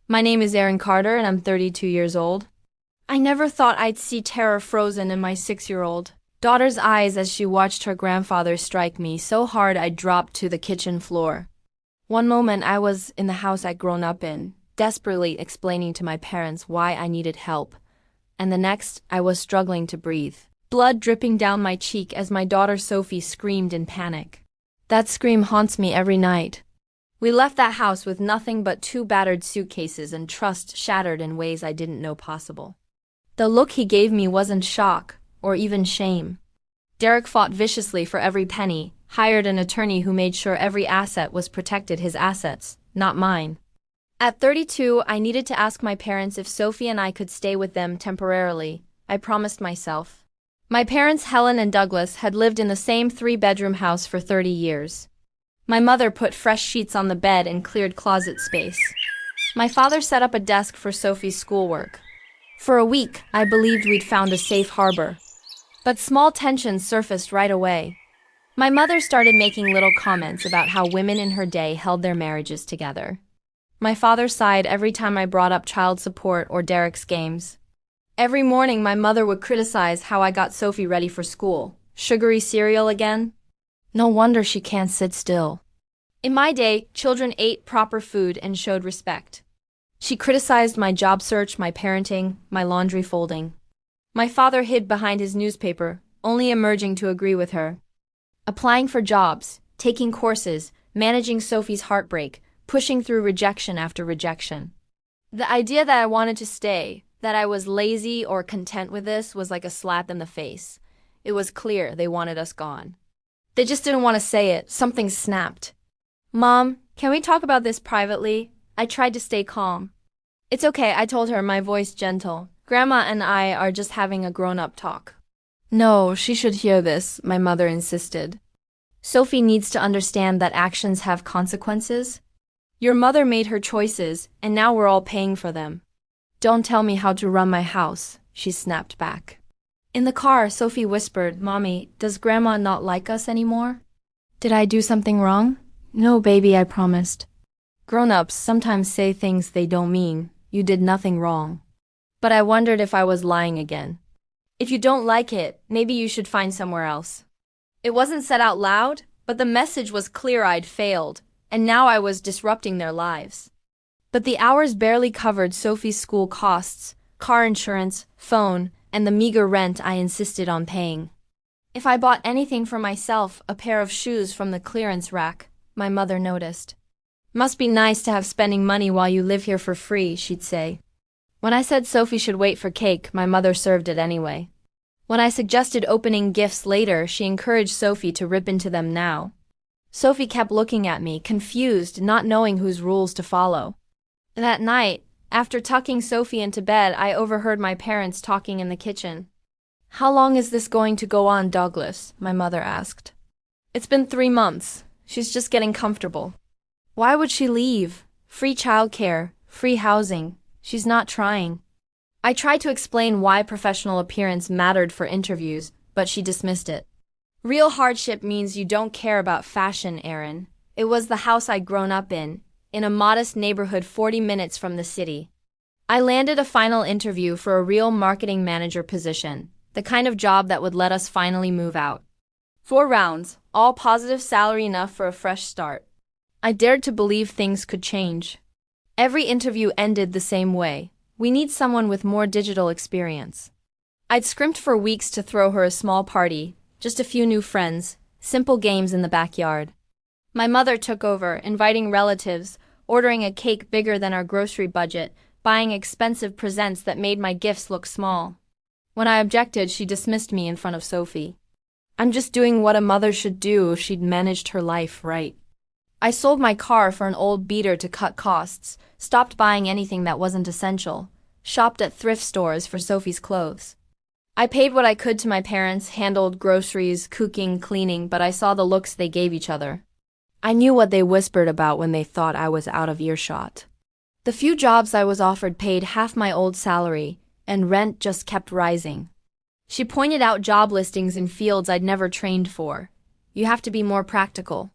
My name is Erin Carter and I'm 32 years old. I never thought I'd see terror frozen in my 6-year-old daughter's eyes as she watched her grandfather strike me so hard I dropped to the kitchen floor. One moment I was in the house I'd grown up in, desperately explaining to my parents why I needed help, and the next I was struggling to breathe, blood dripping down my cheek as my daughter Sophie screamed in panic. That scream haunts me every night. We left that house with nothing but 2 battered suitcases and trust shattered in ways I didn't know possible. The look he gave me wasn't shock, or even shame. Derek fought viciously for every penny, hired an attorney who made sure every asset was protected, his assets, not mine. At 32, I needed to ask my parents if Sophie and I could stay with them temporarily. I promised myself. My parents, Helen and Douglas, had lived in the same 3-bedroom house for 30 years. My mother put fresh sheets on the bed and cleared closet space. My father set up a desk for Sophie's schoolwork. For a week, I believed we'd found a safe harbor. But small tensions surfaced right away. My mother started making little comments about how women in her day held their marriages together. My father sighed every time I brought up child support or Derek's games. Every morning, my mother would criticize how I got Sophie ready for school. Sugary cereal again? No wonder she can't sit still. In my day, children ate proper food and showed respect. She criticized my job search, my parenting, my laundry folding. My father hid behind his newspaper, only emerging to agree with her. Applying for jobs, taking courses, managing Sophie's heartbreak, pushing through rejection after rejection. The idea that I wanted to stay, that I was lazy or content with this, was like a slap in the face. It was clear they wanted us gone. They just didn't want to say it. Something snapped. "Mom, can we talk about this privately?" I tried to stay calm. "It's okay," I told her, my voice gentle. "Grandma and I are just having a grown-up talk." "No, she should hear this," my mother insisted. "Sophie needs to understand that actions have consequences. Your mother made her choices, and now we're all paying for them. Don't tell me how to run my house," she snapped back. In the car, Sophie whispered, "Mommy, does Grandma not like us anymore? Did I do something wrong?" "No, baby," I promised. Grown-ups sometimes say things they don't mean. You did nothing wrong. But I wondered if I was lying again. "If you don't like it, maybe you should find somewhere else." It wasn't said out loud, but the message was clear. I'd failed, and now I was disrupting their lives. But the hours barely covered Sophie's school costs, car insurance, phone, and the meager rent I insisted on paying. If I bought anything for myself, a pair of shoes from the clearance rack, my mother noticed. "Must be nice to have spending money while you live here for free," she'd say. When I said Sophie should wait for cake, my mother served it anyway. When I suggested opening gifts later, she encouraged Sophie to rip into them now. Sophie kept looking at me, confused, not knowing whose rules to follow. That night, after tucking Sophie into bed, I overheard my parents talking in the kitchen. "How long is this going to go on, Douglas?" my mother asked. "It's been 3 months. She's just getting comfortable." "Why would she leave? Free childcare, free housing. She's not trying." I tried to explain why professional appearance mattered for interviews, but she dismissed it. "Real hardship means you don't care about fashion, Erin. It was the house I'd grown up in a modest neighborhood 40 minutes from the city." I landed a final interview for a real marketing manager position, the kind of job that would let us finally move out. 4 rounds, all positive, salary enough for a fresh start. I dared to believe things could change. Every interview ended the same way. "We need someone with more digital experience." I'd scrimped for weeks to throw her a small party, just a few new friends, simple games in the backyard. My mother took over, inviting relatives, ordering a cake bigger than our grocery budget, buying expensive presents that made my gifts look small. When I objected, she dismissed me in front of Sophie. I'm just doing what a mother should do if she'd managed her life right. I sold my car for an old beater to cut costs, stopped buying anything that wasn't essential, shopped at thrift stores for Sophie's clothes. I paid what I could to my parents, handled groceries, cooking, cleaning, but I saw the looks they gave each other. I knew what they whispered about when they thought I was out of earshot. The few jobs I was offered paid half my old salary, and rent just kept rising. She pointed out job listings in fields I'd never trained for. "You have to be more practical."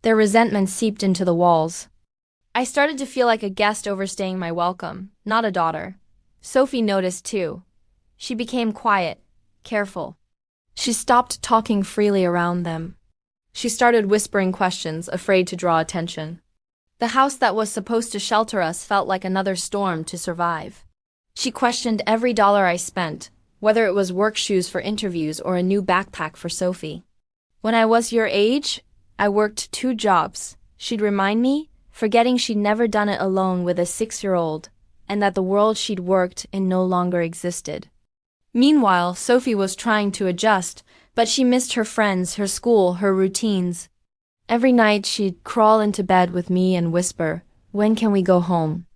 Their resentment seeped into the walls. I started to feel like a guest overstaying my welcome, not a daughter. Sophie noticed too. She became quiet, careful. She stopped talking freely around them. She started whispering questions, afraid to draw attention. The house that was supposed to shelter us felt like another storm to survive. She questioned every dollar I spent, whether it was work shoes for interviews or a new backpack for Sophie. When I was your age, I worked 2 jobs, she'd remind me, forgetting she'd never done it alone with a 6-year-old, and that the world she'd worked in no longer existed. Meanwhile, Sophie was trying to adjust, but she missed her friends, her school, her routines. Every night she'd crawl into bed with me and whisper, "When can we go home?"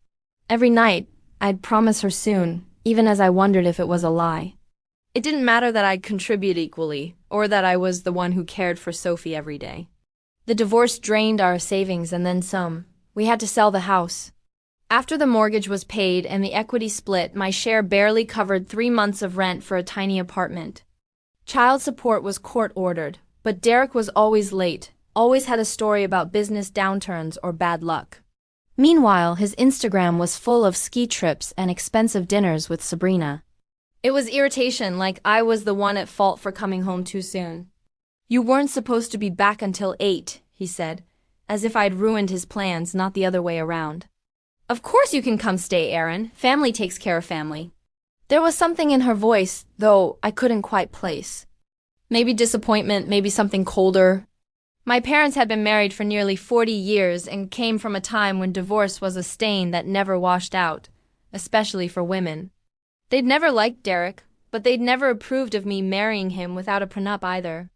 Every night, I'd promise her soon, even as I wondered if it was a lie. It didn't matter that I'd contribute equally, or that I was the one who cared for Sophie every day. The divorce drained our savings and then some. We had to sell the house. After the mortgage was paid and the equity split, my share barely covered 3 months of rent for a tiny apartment. Child support was court-ordered, but Derek was always late, always had a story about business downturns or bad luck. Meanwhile, his Instagram was full of ski trips and expensive dinners with Sabrina. It was irritation, like I was the one at fault for coming home too soon. "You weren't supposed to be back until 8, he said, as if I'd ruined his plans, not the other way around. "Of course you can come stay, Aaron. Family takes care of family." There was something in her voice, though I couldn't quite place. Maybe disappointment, maybe something colder. My parents had been married for nearly 40 years and came from a time when divorce was a stain that never washed out, especially for women. They'd never liked Derek, but they'd never approved of me marrying him without a prenup either.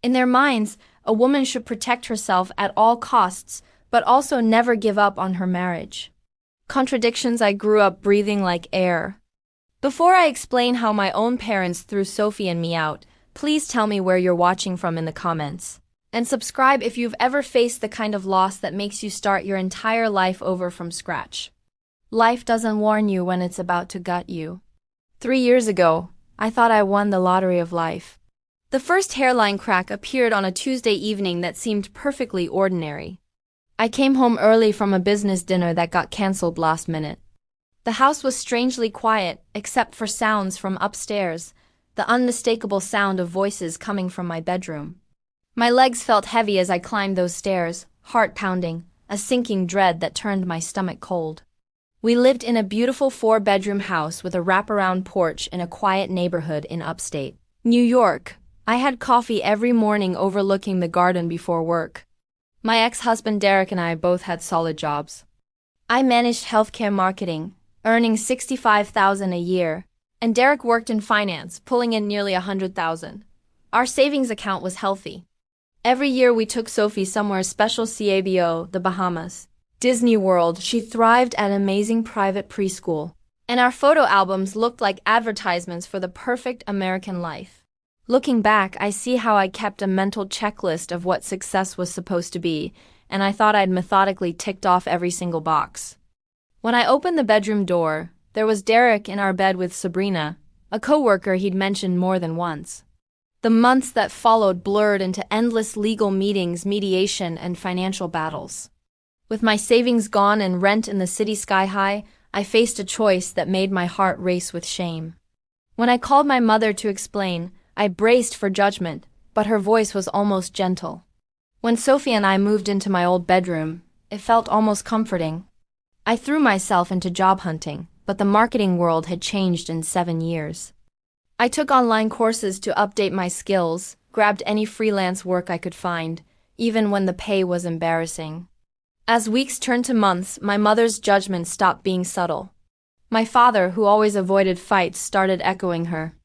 In their minds, a woman should protect herself at all costs, but also never give up on her marriage. Contradictions I grew up breathing like air. Before I explain how my own parents threw Sophie and me out, please tell me where you're watching from in the comments. And subscribe if you've ever faced the kind of loss that makes you start your entire life over from scratch. Life doesn't warn you when it's about to gut you. 3 years ago, I thought I won the lottery of life. The first hairline crack appeared on a Tuesday evening that seemed perfectly ordinary. I came home early from a business dinner that got canceled last minute. The house was strangely quiet, except for sounds from upstairs, the unmistakable sound of voices coming from my bedroom. My legs felt heavy as I climbed those stairs, heart pounding, a sinking dread that turned my stomach cold. We lived in a beautiful 4-bedroom house with a wraparound porch in a quiet neighborhood in upstate New York. I had coffee every morning overlooking the garden before work. My ex-husband Derek and I both had solid jobs. I managed healthcare marketing, earning $65,000 a year, and Derek worked in finance, pulling in nearly $100,000. Our savings account was healthy. Every year we took Sophie somewhere special: Cabo, the Bahamas, Disney World. She thrived at an amazing private preschool, and our photo albums looked like advertisements for the perfect American life. Looking back, I see how I kept a mental checklist of what success was supposed to be, and I thought I'd methodically ticked off every single box. When I opened the bedroom door, there was Derek in our bed with Sabrina, a coworker he'd mentioned more than once. The months that followed blurred into endless legal meetings, mediation, and financial battles. With my savings gone and rent in the city sky high, I faced a choice that made my heart race with shame. When I called my mother to explain, I braced for judgment, but her voice was almost gentle. When Sophie and I moved into my old bedroom, it felt almost comforting. I threw myself into job hunting, but the marketing world had changed in 7 years. I took online courses to update my skills, grabbed any freelance work I could find, even when the pay was embarrassing. As weeks turned to months, my mother's judgment stopped being subtle. My father, who always avoided fights, started echoing her.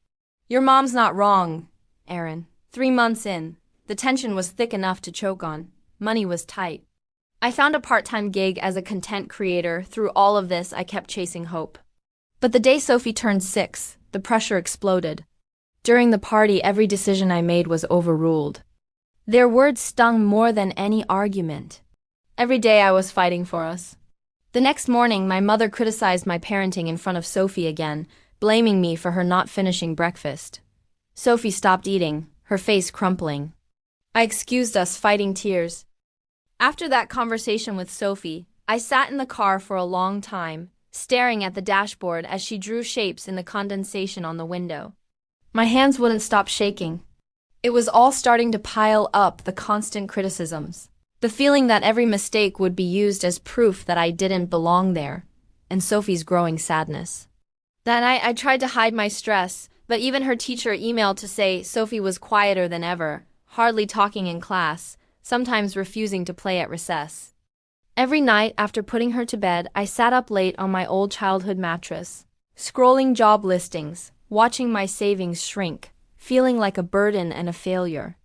"Your mom's not wrong, Aaron." 3 months in, the tension was thick enough to choke on. Money was tight. I found a part-time gig as a content creator. Through all of this, I kept chasing hope. But the day Sophie turned 6, the pressure exploded. During the party, every decision I made was overruled. Their words stung more than any argument. Every day I was fighting for us. The next morning, my mother criticized my parenting in front of Sophie again, blaming me for her not finishing breakfast. Sophie stopped eating, her face crumpling. I excused us, fighting tears. After that conversation with Sophie, I sat in the car for a long time, staring at the dashboard as she drew shapes in the condensation on the window. My hands wouldn't stop shaking. It was all starting to pile up, the constant criticisms. The feeling that every mistake would be used as proof that I didn't belong there, and Sophie's growing sadness. That night I tried to hide my stress, but even her teacher emailed to say Sophie was quieter than ever, hardly talking in class, sometimes refusing to play at recess. Every night after putting her to bed, I sat up late on my old childhood mattress, scrolling job listings, watching my savings shrink, feeling like a burden and a failure.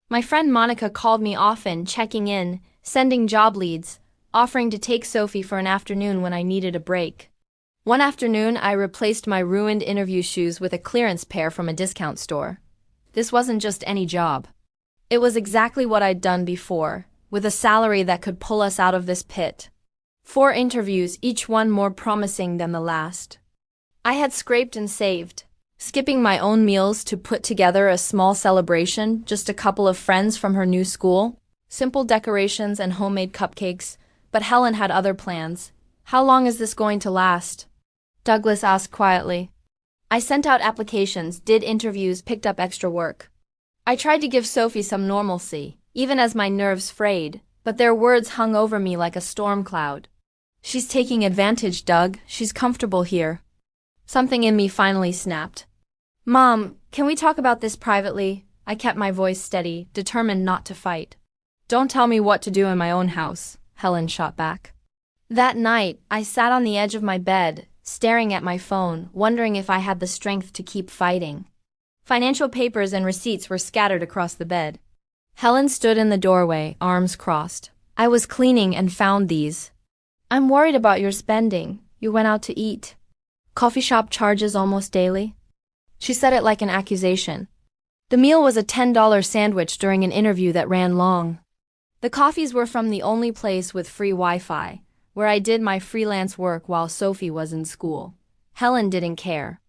My friend Monica called me often, checking in, sending job leads, offering to take Sophie for an afternoon when I needed a break. One afternoon, I replaced my ruined interview shoes with a clearance pair from a discount store. This wasn't just any job. It was exactly what I'd done before, with a salary that could pull us out of this pit. 4 interviews, each one more promising than the last. I had scraped and saved, skipping my own meals to put together a small celebration, just a couple of friends from her new school, simple decorations and homemade cupcakes, but Helen had other plans. How long is this going to last? Douglas asked quietly. I sent out applications, did interviews, picked up extra work. I tried to give Sophie some normalcy, even as my nerves frayed, but their words hung over me like a storm cloud. She's taking advantage, Doug. She's comfortable here. Something in me finally snapped. Mom, can we talk about this privately? I kept my voice steady, determined not to fight. Don't tell me what to do in my own house, Helen shot back. That night, I sat on the edge of my bed, staring at my phone, wondering if I had the strength to keep fighting. Financial papers and receipts were scattered across the bed. Helen stood in the doorway, arms crossed. I was cleaning and found these. I'm worried about your spending. You went out to eat. Coffee shop charges almost daily? She said it like an accusation. The meal was a $10 sandwich during an interview that ran long. The coffees were from the only place with free Wi-Fi, where I did my freelance work while Sophie was in school. Helen didn't care.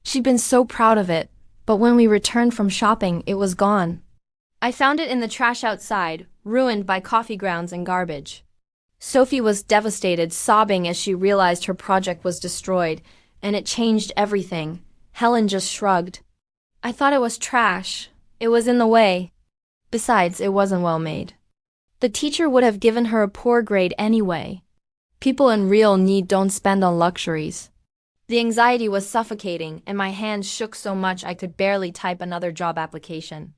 She'd been so proud of it, but when we returned from shopping, it was gone. I found it in the trash outside, ruined by coffee grounds and garbage. Sophie was devastated, sobbing as she realized her project was destroyed, and it changed everything. Helen just shrugged. I thought it was trash. It was in the way. Besides, it wasn't well made. The teacher would have given her a poor grade anyway. People in real need don't spend on luxuries. The anxiety was suffocating, and my hands shook so much I could barely type another job application.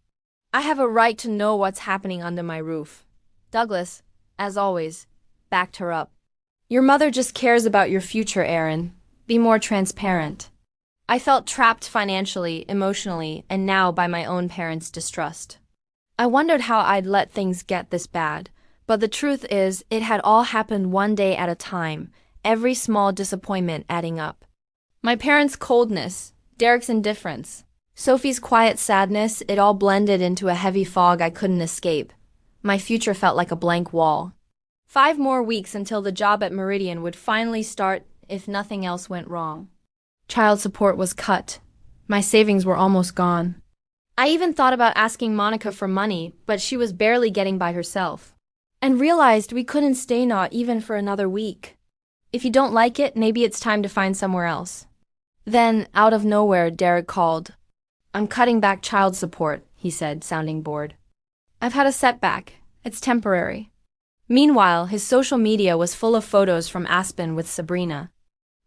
I have a right to know what's happening under my roof. Douglas, as always, backed her up. Your mother just cares about your future, Erin. Be more transparent. I felt trapped financially, emotionally, and now by my own parents' distrust. I wondered how I'd let things get this bad, but the truth is, it had all happened one day at a time, every small disappointment adding up. My parents' coldness, Derek's indifference, Sophie's quiet sadness, it all blended into a heavy fog I couldn't escape. My future felt like a blank wall. 5 more weeks until the job at Meridian would finally start if nothing else went wrong. Child support was cut. My savings were almost gone. I even thought about asking Monica for money, but she was barely getting by herself. And realized we couldn't stay not even for another week. If you don't like it, maybe it's time to find somewhere else. Then, out of nowhere, Derek called. I'm cutting back child support, he said, sounding bored. I've had a setback. It's temporary. Meanwhile, his social media was full of photos from Aspen with Sabrina.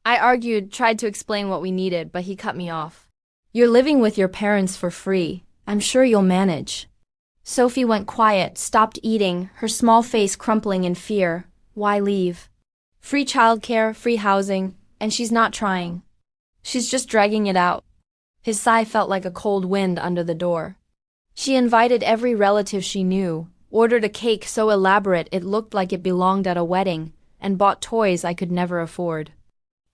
I argued, tried to explain what we needed, but he cut me off. You're living with your parents for free. I'm sure you'll manage. Sophie went quiet, stopped eating, her small face crumpling in fear. Why leave? Free childcare, free housing, and she's not trying. She's just dragging it out. His sigh felt like a cold wind under the door. She invited every relative she knew, ordered a cake so elaborate it looked like it belonged at a wedding, and bought toys I could never afford.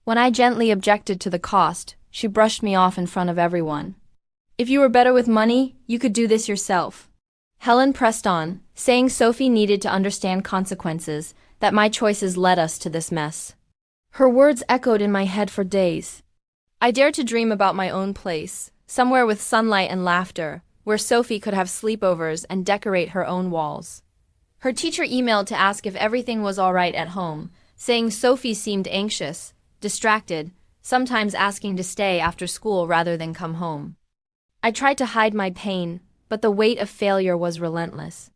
When I gently objected to the cost, she brushed me off in front of everyone. If you were better with money, you could do this yourself. Helen pressed on, saying Sophie needed to understand consequences, that my choices led us to this mess. Her words echoed in my head for days. I dared to dream about my own place, somewhere with sunlight and laughter, where Sophie could have sleepovers and decorate her own walls. Her teacher emailed to ask if everything was all right at home, saying Sophie seemed anxious, distracted, sometimes asking to stay after school rather than come home. I tried to hide my pain, but the weight of failure was relentless.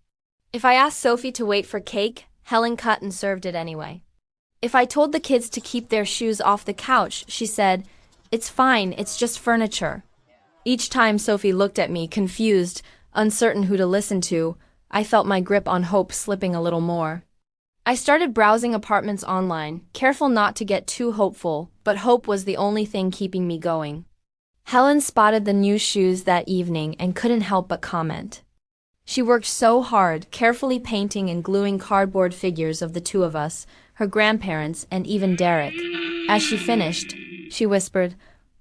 If I asked Sophie to wait for cake, Helen cut and served it anyway. If I told the kids to keep their shoes off the couch, she said, "It's fine, it's just furniture." Each time Sophie looked at me, confused, uncertain who to listen to, I felt my grip on hope slipping a little more. I started browsing apartments online, careful not to get too hopeful, but hope was the only thing keeping me going. Helen spotted the new shoes that evening and couldn't help but comment. She worked so hard, carefully painting and gluing cardboard figures of the two of us, her grandparents, and even Derek. As she finished, she whispered,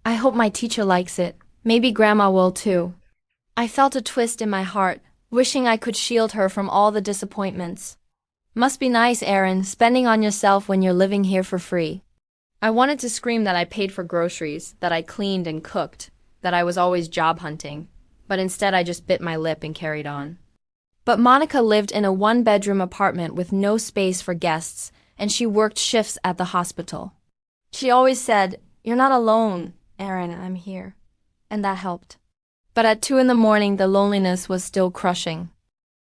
"I hope my teacher likes it. Maybe Grandma will too." I felt a twist in my heart, wishing I could shield her from all the disappointments. Must be nice, Erin, spending on yourself when you're living here for free. I wanted to scream that I paid for groceries, that I cleaned and cooked, that I was always job hunting, but instead I just bit my lip and carried on. But Monica lived in a one-bedroom apartment with no space for guests, and she worked shifts at the hospital. She always said, "You're not alone, Erin, I'm here." And that helped. But at 2 a.m, the loneliness was still crushing.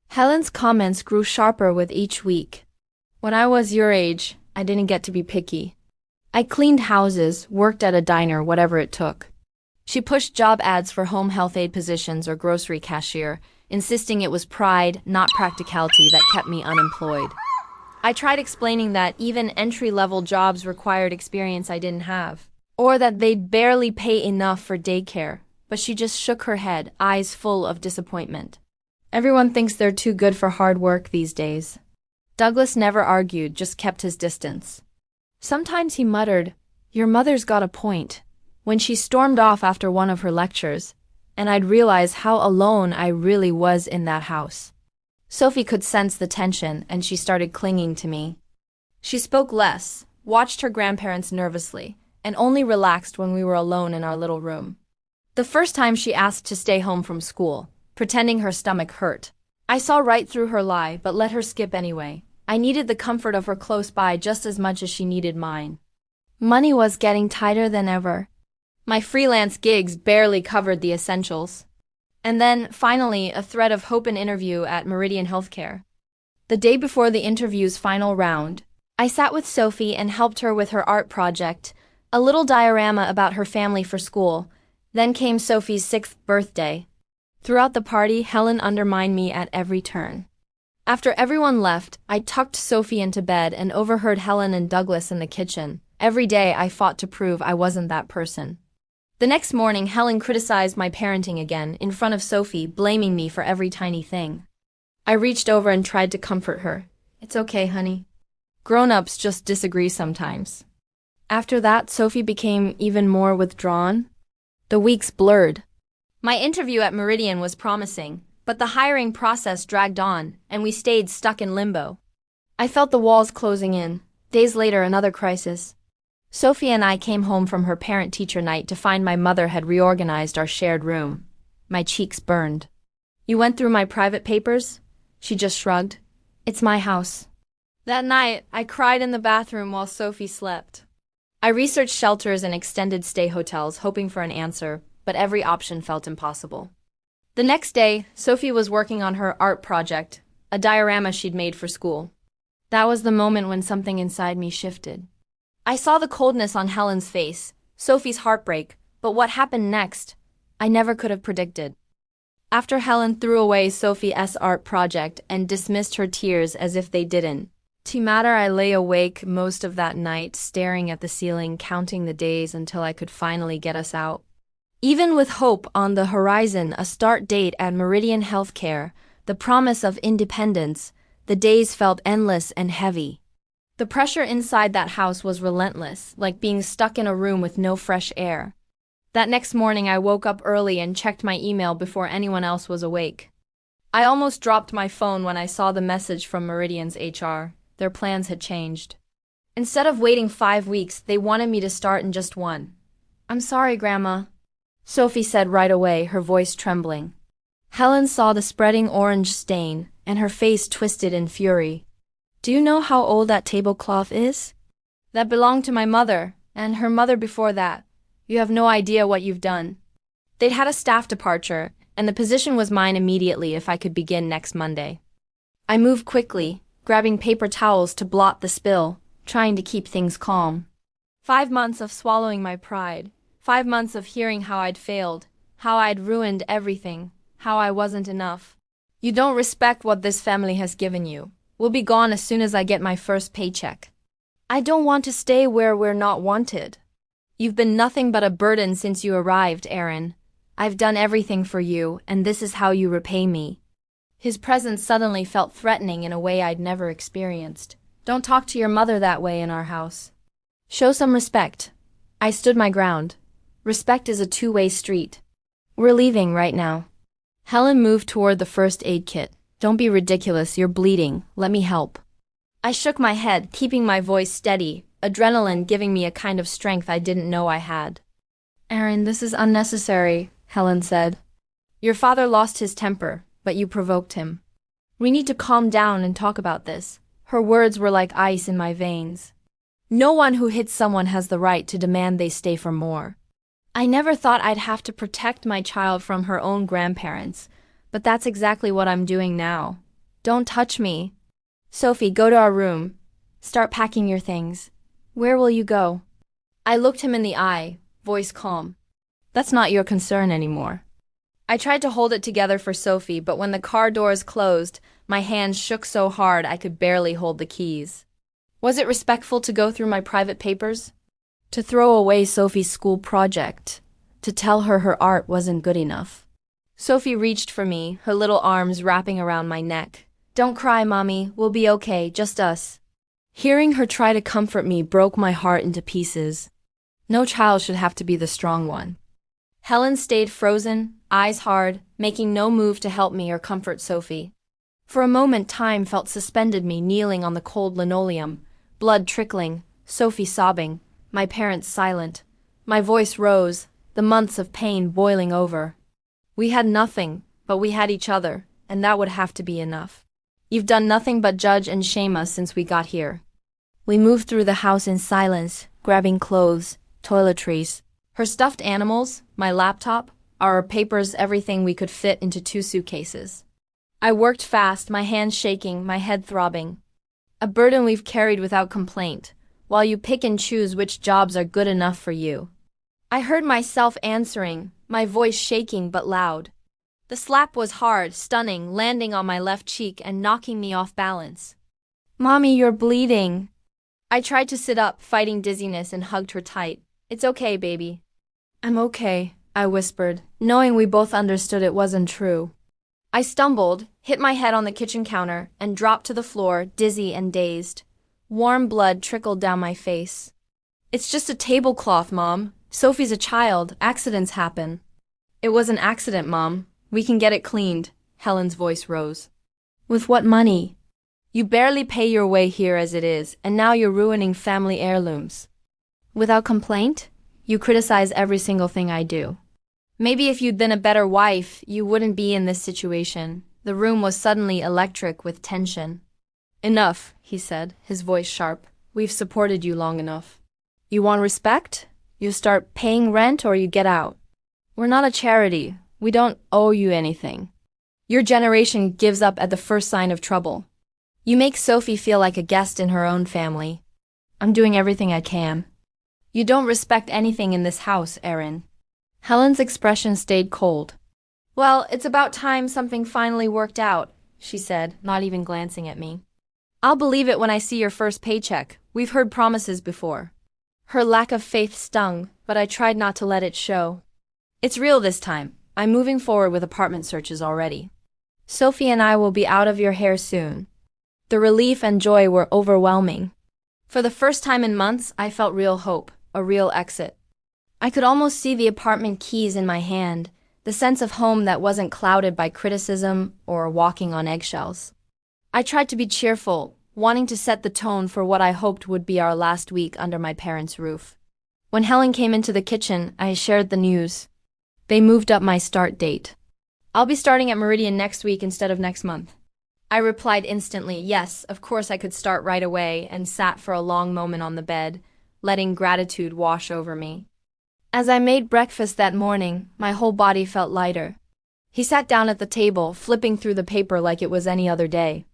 Helen's comments grew sharper with each week. When I was your age, I didn't get to be picky. I cleaned houses, worked at a diner, whatever it took. She pushed job ads for home health aide positions or grocery cashier, insisting it was pride, not practicality, that kept me unemployed. I tried explaining that even entry-level jobs required experience I didn't have, or that they'd barely pay enough for daycare, but she just shook her head, eyes full of disappointment. Everyone thinks they're too good for hard work these days. Douglas never argued, just kept his distance. Sometimes he muttered, "Your mother's got a point," when she stormed off after one of her lectures, and I'd realize how alone I really was in that house. Sophie could sense the tension, and she started clinging to me. She spoke less, watched her grandparents nervously, and only relaxed when we were alone in our little room. The first time she asked to stay home from school, pretending her stomach hurt. I saw right through her lie, but let her skip anyway. I needed the comfort of her close by just as much as she needed mine. Money was getting tighter than ever. My freelance gigs barely covered the essentials. And then, finally, a thread of hope, an interview at Meridian Healthcare. The day before the interview's final round, I sat with Sophie and helped her with her art project, a little diorama about her family for school. Then came Sophie's 6th birthday. Throughout the party, Helen undermined me at every turn. After everyone left, I tucked Sophie into bed and overheard Helen and Douglas in the kitchen. Every day I fought to prove I wasn't that person. The next morning, Helen criticized my parenting again, in front of Sophie, blaming me for every tiny thing. I reached over and tried to comfort her. "It's okay, honey. Grown-ups just disagree sometimes." After that, Sophie became even more withdrawn. The weeks blurred. My interview at Meridian was promising, but the hiring process dragged on, and we stayed stuck in limbo. I felt the walls closing in. Days later, another crisis. Sophie and I came home from her parent-teacher night to find my mother had reorganized our shared room. My cheeks burned. "You went through my private papers?" She just shrugged. "It's my house." That night, I cried in the bathroom while Sophie slept. I researched shelters and extended stay hotels, hoping for an answer, but every option felt impossible. The next day, Sophie was working on her art project, a diorama she'd made for school. That was the moment when something inside me shifted. I saw the coldness on Helen's face, Sophie's heartbreak, but what happened next, I never could have predicted. After Helen threw away Sophie's art project and dismissed her tears as if they didn't matter, I lay awake most of that night, staring at the ceiling, counting the days until I could finally get us out. Even with hope on the horizon, a start date at Meridian Healthcare, the promise of independence, the days felt endless and heavy. The pressure inside that house was relentless, like being stuck in a room with no fresh air. That next morning, I woke up early and checked my email before anyone else was awake. I almost dropped my phone when I saw the message from Meridian's HR. Their plans had changed. Instead of waiting 5 weeks, they wanted me to start in just 1. "I'm sorry, Grandma," Sophie said right away, her voice trembling. Helen saw the spreading orange stain, and her face twisted in fury. "Do you know how old that tablecloth is?" That belonged to my mother, and her mother before that. You have no idea what you've done. They'd had a staff departure, and the position was mine immediately if I could begin next Monday. I moved quickly, grabbing paper towels to blot the spill, trying to keep things calm. 5 months of swallowing my pride. 5 months of hearing how I'd failed, how I'd ruined everything, how I wasn't enough. You don't respect what this family has given you. We'll be gone as soon as I get my first paycheck. I don't want to stay where we're not wanted. You've been nothing but a burden since you arrived, Aaron. I've done everything for you, and this is how you repay me. His presence suddenly felt threatening in a way I'd never experienced. Don't talk to your mother that way in our house. Show some respect. I stood my ground. Respect is a two-way street. We're leaving right now. Helen moved toward the first aid kit. Don't be ridiculous, you're bleeding. Let me help. I shook my head, keeping my voice steady, adrenaline giving me a kind of strength I didn't know I had. Aaron, this is unnecessary, Helen said. Your father lost his temper, but you provoked him. We need to calm down and talk about this. Her words were like ice in my veins. No one who hits someone has the right to demand they stay for more. I never thought I'd have to protect my child from her own grandparents, but that's exactly what I'm doing now. Don't touch me. Sophie, go to our room. Start packing your things. Where will you go? I looked him in the eye, voice calm. That's not your concern anymore. I tried to hold it together for Sophie, but when the car doors closed, my hands shook so hard I could barely hold the keys. Was it respectful to go through my private papers? To throw away Sophie's school project? To tell her her art wasn't good enough? Sophie reached for me, her little arms wrapping around my neck. Don't cry, Mommy. We'll be okay, just us. Hearing her try to comfort me broke my heart into pieces. No child should have to be the strong one. Helen stayed frozen, eyes hard, making no move to help me or comfort Sophie. For a moment time felt suspended me kneeling on the cold linoleum, blood trickling, Sophie sobbing, my parents silent. My voice rose, the months of pain boiling over. We had nothing, but we had each other, and that would have to be enough. You've done nothing but judge and shame us since we got here. We moved through the house in silence, grabbing clothes, toiletries, her stuffed animals, my laptop, our papers, everything we could fit into 2 suitcases. I worked fast, my hands shaking, my head throbbing. A burden we've carried without complaint, while you pick and choose which jobs are good enough for you. I heard myself answering, my voice shaking but loud. The slap was hard, stunning, landing on my left cheek and knocking me off balance. Mommy, you're bleeding. I tried to sit up, fighting dizziness, and hugged her tight. It's okay, baby. I'm okay, I whispered, knowing we both understood it wasn't true. I stumbled, hit my head on the kitchen counter, and dropped to the floor, dizzy and dazed. Warm blood trickled down my face. It's just a tablecloth, Mom. Sophie's a child. Accidents happen. It was an accident, Mom. We can get it cleaned. Helen's voice rose. With what money? You barely pay your way here as it is, and now you're ruining family heirlooms. Without complaint? You criticize every single thing I do. Maybe if you'd been a better wife, you wouldn't be in this situation. The room was suddenly electric with tension. Enough, he said, his voice sharp. We've supported you long enough. You want respect? You start paying rent or you get out. We're not a charity. We don't owe you anything. Your generation gives up at the first sign of trouble. You make Sophie feel like a guest in her own family. I'm doing everything I can. You don't respect anything in this house, Aaron. Helen's expression stayed cold. Well, it's about time something finally worked out, she said, not even glancing at me. I'll believe it when I see your first paycheck. We've heard promises before. Her lack of faith stung, but I tried not to let it show. It's real this time. I'm moving forward with apartment searches already. Sophie and I will be out of your hair soon. The relief and joy were overwhelming. For the first time in months, I felt real hope, a real exit. I could almost see the apartment keys in my hand, the sense of home that wasn't clouded by criticism or walking on eggshells. I tried to be cheerful, wanting to set the tone for what I hoped would be our last week under my parents' roof. When Helen came into the kitchen, I shared the news. They moved up my start date. I'll be starting at Meridian next week instead of next month. I replied instantly, yes, of course I could start right away, and sat for a long moment on the bed, letting gratitude wash over me. As I made breakfast that morning, my whole body felt lighter. He sat down at the table, flipping through the paper like it was any other day.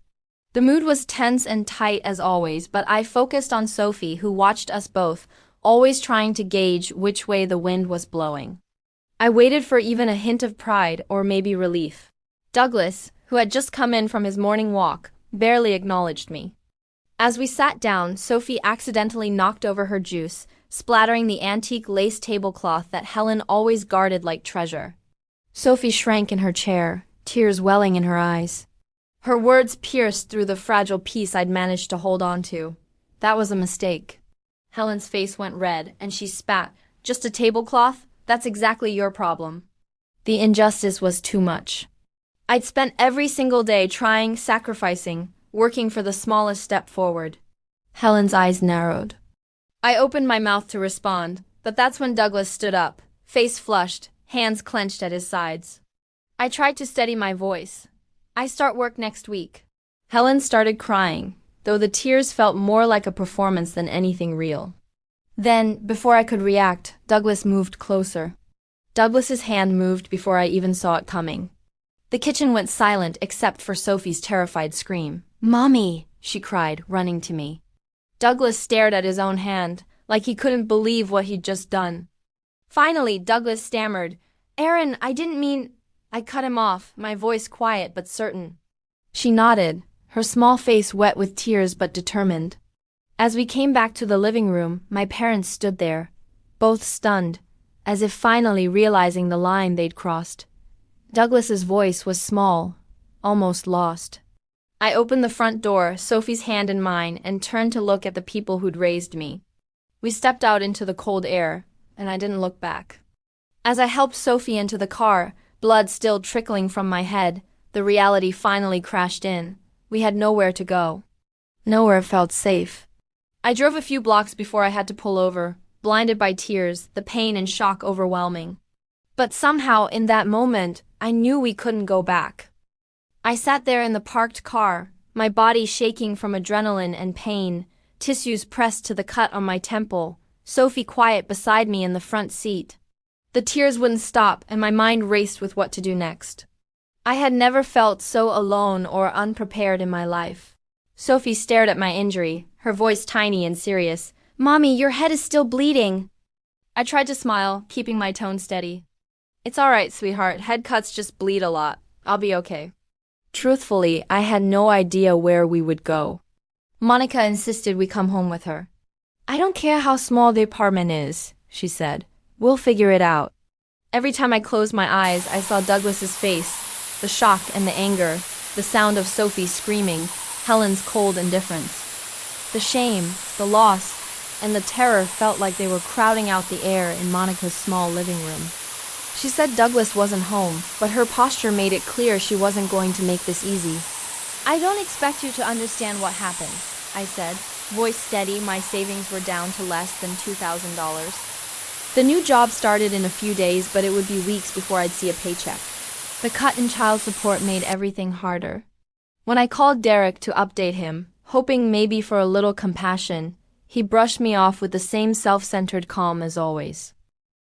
The mood was tense and tight as always, but I focused on Sophie, who watched us both, always trying to gauge which way the wind was blowing. I waited for even a hint of pride or maybe relief. Douglas, who had just come in from his morning walk, barely acknowledged me. As we sat down, Sophie accidentally knocked over her juice, splattering the antique lace tablecloth that Helen always guarded like treasure. Sophie shrank in her chair, tears welling in her eyes. Her words pierced through the fragile piece I'd managed to hold on to. That was a mistake. Helen's face went red, and she spat. Just a tablecloth? That's exactly your problem. The injustice was too much. I'd spent every single day trying, sacrificing, working for the smallest step forward. Helen's eyes narrowed. I opened my mouth to respond, but that's when Douglas stood up, face flushed, hands clenched at his sides. I tried to steady my voice. I start work next week. Helen started crying, though the tears felt more like a performance than anything real. Then, before I could react, Douglas moved closer. Douglas's hand moved before I even saw it coming. The kitchen went silent except for Sophie's terrified scream. "Mommy!" she cried, running to me. Douglas stared at his own hand, like he couldn't believe what he'd just done. Finally, Douglas stammered, "Erin, I didn't mean—" I cut him off, my voice quiet but certain. She nodded, her small face wet with tears but determined. As we came back to the living room, my parents stood there, both stunned, as if finally realizing the line they'd crossed. Douglas's voice was small, almost lost. I opened the front door, Sophie's hand in mine, and turned to look at the people who'd raised me. We stepped out into the cold air, and I didn't look back. As I helped Sophie into the car, blood still trickling from my head, the reality finally crashed in. We had nowhere to go. Nowhere felt safe. I drove a few blocks before I had to pull over, blinded by tears, the pain and shock overwhelming. But somehow, in that moment, I knew we couldn't go back. I sat there in the parked car, my body shaking from adrenaline and pain, tissues pressed to the cut on my temple, Sophie quiet beside me in the front seat. The tears wouldn't stop, and my mind raced with what to do next. I had never felt so alone or unprepared in my life. Sophie stared at my injury, her voice tiny and serious. "Mommy, your head is still bleeding." I tried to smile, keeping my tone steady. "It's all right, sweetheart. Head cuts just bleed a lot. I'll be okay." Truthfully, I had no idea where we would go. Monica insisted we come home with her. "I don't care how small the apartment is," she said. "We'll figure it out." Every time I closed my eyes, I saw Douglas's face, the shock and the anger, the sound of Sophie screaming, Helen's cold indifference. The shame, the loss, and the terror felt like they were crowding out the air in Monica's small living room. She said Douglas wasn't home, but her posture made it clear she wasn't going to make this easy. "I don't expect you to understand what happened," I said, voice steady. My savings were down to less than $2,000. The new job started in a few days, but it would be weeks before I'd see a paycheck. The cut in child support made everything harder. When I called Derek to update him, hoping maybe for a little compassion, he brushed me off with the same self-centered calm as always.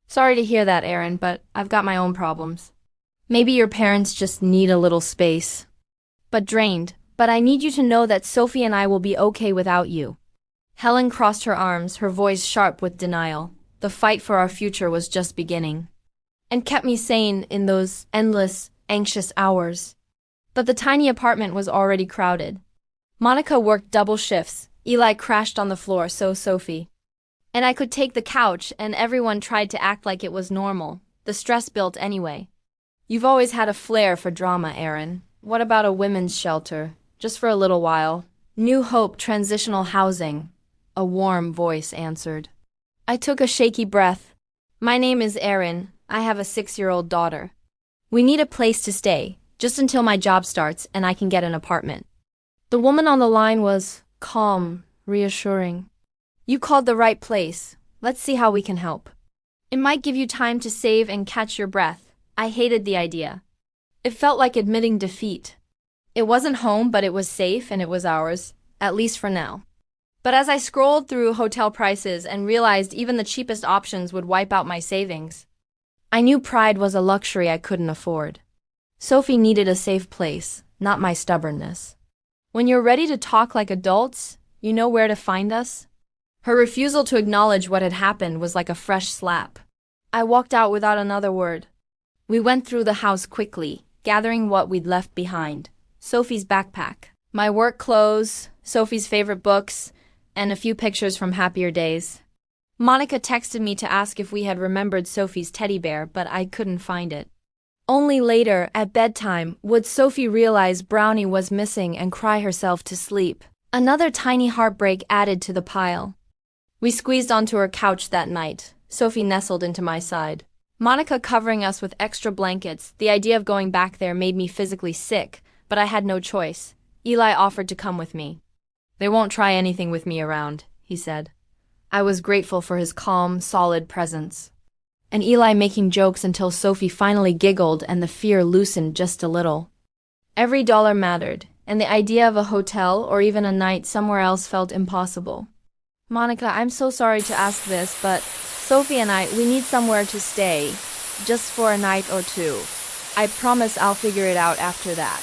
"Sorry to hear that, Erin, but I've got my own problems. Maybe your parents just need a little space." But drained. "But I need you to know that Sophie and I will be okay without you." Helen crossed her arms, her voice sharp with denial. The fight for our future was just beginning, and kept me sane in those endless, anxious hours. But the tiny apartment was already crowded. Monica worked double shifts, Eli crashed on the floor, so Sophie. And I could take the couch, and everyone tried to act like it was normal. The stress built anyway. "You've always had a flair for drama, Erin. What about a women's shelter? Just for a little while." "New Hope Transitional Housing," a warm voice answered. I took a shaky breath. "My name is Erin. I have a 6-year-old daughter. We need a place to stay, just until my job starts and I can get an apartment." The woman on the line was calm, reassuring. "You called the right place. Let's see how we can help. It might give you time to save and catch your breath." I hated the idea. It felt like admitting defeat. It wasn't home, but it was safe and it was ours, at least for now. But as I scrolled through hotel prices and realized even the cheapest options would wipe out my savings, I knew pride was a luxury I couldn't afford. Sophie needed a safe place, not my stubbornness. When you're ready to talk like adults, you know where to find us? Her refusal to acknowledge what had happened was like a fresh slap. I walked out without another word. We went through the house quickly, gathering what we'd left behind. Sophie's backpack, my work clothes, Sophie's favorite books, and a few pictures from happier days. Monica texted me to ask if we had remembered Sophie's teddy bear, but I couldn't find it. Only later, at bedtime, would Sophie realize Brownie was missing and cry herself to sleep. Another tiny heartbreak added to the pile. We squeezed onto her couch that night. Sophie nestled into my side. Monica covering us with extra blankets. The idea of going back there made me physically sick, but I had no choice. Eli offered to come with me. "They won't try anything with me around," he said. I was grateful for his calm, solid presence. And Eli making jokes until Sophie finally giggled and the fear loosened just a little. Every dollar mattered, and the idea of a hotel or even a night somewhere else felt impossible. "Monica, I'm so sorry to ask this, but Sophie and we need somewhere to stay, just for a night or two. I promise I'll figure it out after that."